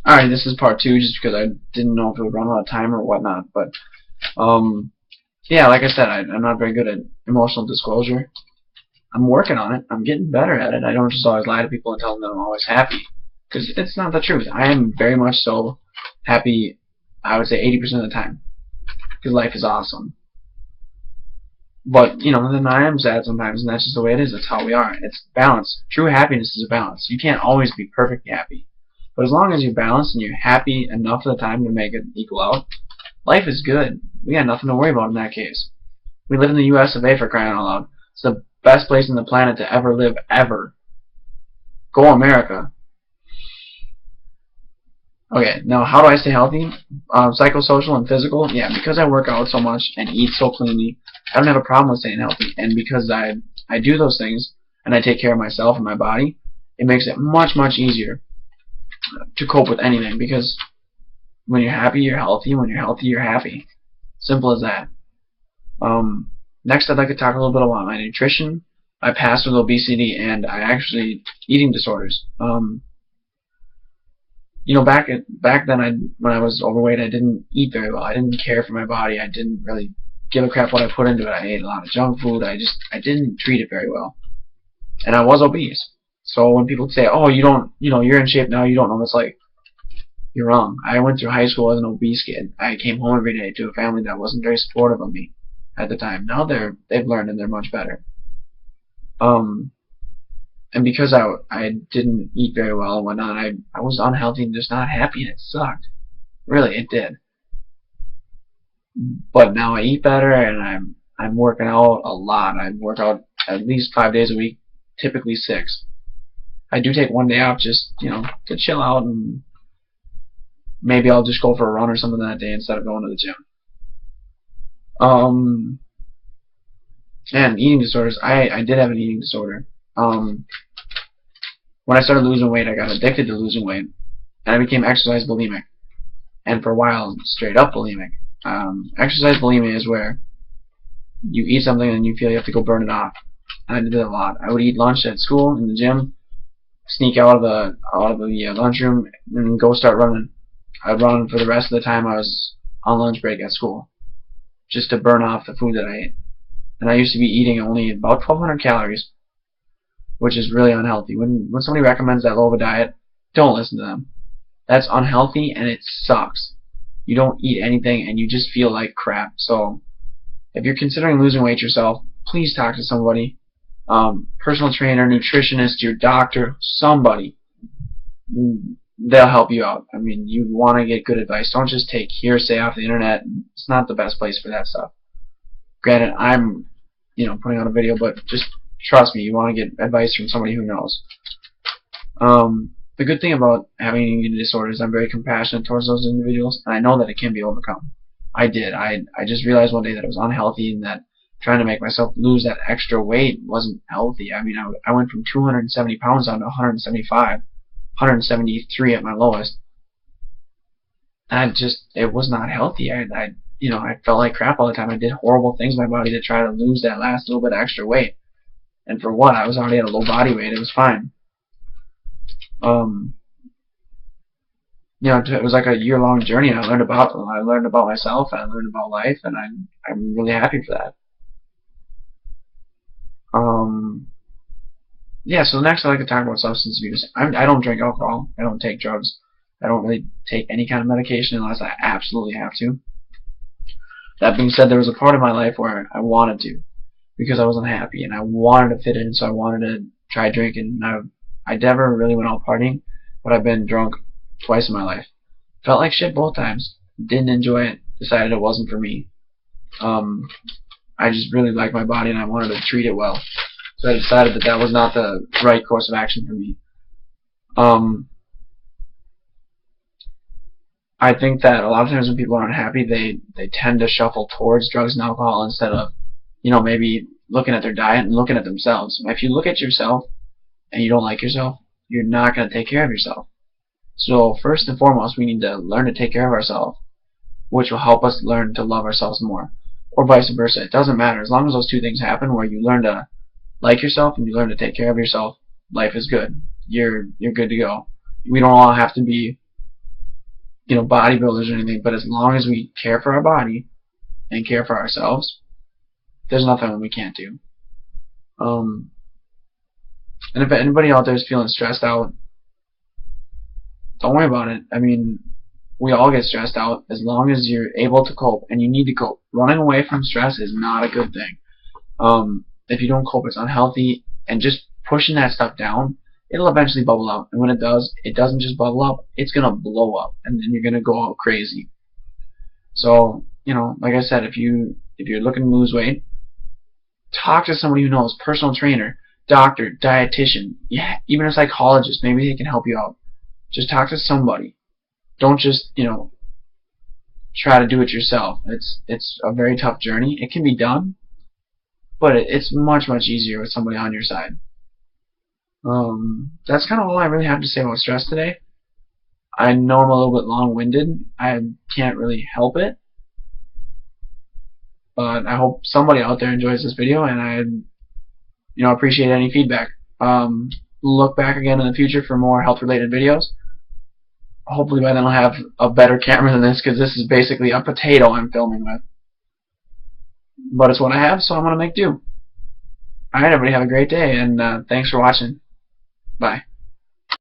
Alright, this is part two, just because I didn't know if it would run out of time or whatnot. But yeah, like I said, I'm not very good at emotional disclosure. I'm working on it. I'm getting better at it. I don't just always lie to people and tell them that I'm always happy, because it's not the truth. I am very much so happy, I would say 80% of the time, because life is awesome. But, you know, then I am sad sometimes, and that's just the way it is. That's how we are. It's balance. True happiness is a balance. You can't always be perfectly happy. But as long as you're balanced and you're happy enough of the time to make it equal out, life is good. We got nothing to worry about in that case. We live in the US of A, for crying out loud. It's the best place on the planet to ever live, ever. Go America. Okay, now how do I stay healthy? Psychosocial and physical? Yeah, because I work out so much and eat so cleanly, I don't have a problem with staying healthy. And because I do those things and I take care of myself and my body, it makes it much, much easier to cope with anything. Because when you're happy, you're healthy. When you're healthy, you're happy. Simple as that. Next, I'd like to talk a little bit about my nutrition, my past with obesity, and eating disorders. You know, back then, when I was overweight, I didn't eat very well. I didn't care for my body. I didn't really give a crap what I put into it. I ate a lot of junk food. I didn't treat it very well, and I was obese. So when people say, "Oh, you're in shape now, you don't know what it's like," you're wrong. I went through high school as an obese kid. I came home every day to a family that wasn't very supportive of me at the time. Now they've learned and they're much better. And because I didn't eat very well and whatnot, I was unhealthy and just not happy, and it sucked. Really, it did. But now I eat better, and I'm working out a lot. I work out at least 5 days a week, typically 6. I do take one day off just, to chill out, and maybe I'll just go for a run or something that day instead of going to the gym. And eating disorders. I did have an eating disorder. When I started losing weight, I got addicted to losing weight, and I became exercise bulimic. And for a while, straight up bulimic. Exercise bulimia is where you eat something and you feel you have to go burn it off. And I did it a lot. I would eat lunch at school in the gym, sneak out of the lunchroom, and go start running. I'd run for the rest of the time I was on lunch break at school, just to burn off the food that I ate. And I used to be eating only about 1,200 calories, which is really unhealthy. When somebody recommends that low of a diet, don't listen to them. That's unhealthy and it sucks. You don't eat anything and you just feel like crap. So if you're considering losing weight yourself, please talk to somebody. Personal trainer, nutritionist, your doctor, somebody. They'll help you out. I mean, you want to get good advice. Don't just take hearsay off the internet. It's not the best place for that stuff. Granted, I'm putting out a video, but just trust me, you want to get advice from somebody who knows. The good thing about having eating disorders, I'm very compassionate towards those individuals, and I know that it can be overcome. I did. I just realized one day that it was unhealthy, and that trying to make myself lose that extra weight wasn't healthy. I mean, I went from 270 pounds down to 175, 173 at my lowest. And it was not healthy. I felt like crap all the time. I did horrible things to my body to try to lose that last little bit of extra weight. And for what? I was already at a low body weight. It was fine. It was like a year-long journey. I learned about myself, and I learned about life, and I'm really happy for that. Yeah. So next, I'd like to talk about substance abuse. I don't drink alcohol. I don't take drugs. I don't really take any kind of medication unless I absolutely have to. That being said, there was a part of my life where I wanted to, because I wasn't happy and I wanted to fit in, so I wanted to try drinking. I never really went out partying, but I've been drunk twice in my life. Felt like shit both times. Didn't enjoy it. Decided it wasn't for me. I just really liked my body and I wanted to treat it well. So I decided that was not the right course of action for me. I think that a lot of times when people are unhappy, they tend to shuffle towards drugs and alcohol instead of, maybe looking at their diet and looking at themselves. If you look at yourself and you don't like yourself, you're not going to take care of yourself. So first and foremost, we need to learn to take care of ourselves, which will help us learn to love ourselves more, or vice versa. It doesn't matter. As long as those two things happen, where you learn to like yourself and you learn to take care of yourself, life is good. You're good to go. We don't all have to be, bodybuilders or anything, but as long as we care for our body and care for ourselves, there's nothing we can't do. And if anybody out there is feeling stressed out, don't worry about it. I mean, we all get stressed out as long as you're able to cope, and you need to cope. Running away from stress is not a good thing. If you don't cope, it's unhealthy, and just pushing that stuff down, it'll eventually bubble up. And when it does, it doesn't just bubble up, it's going to blow up, and then you're going to go out crazy. So, like I said, if you're looking to lose weight, talk to somebody who knows, personal trainer, doctor, dietitian, yeah, even a psychologist. Maybe they can help you out. Just talk to somebody. Don't just, try to do it yourself. It's a very tough journey. It can be done, but it's much, much easier with somebody on your side. That's kind of all I really have to say about stress today. I know I'm a little bit long-winded. I can't really help it. But I hope somebody out there enjoys this video, and I appreciate any feedback. Look back again in the future for more health-related videos. Hopefully by then I'll have a better camera than this, because this is basically a potato I'm filming with. But it's what I have, so I'm going to make do. Alright, everybody have a great day, and thanks for watching. Bye.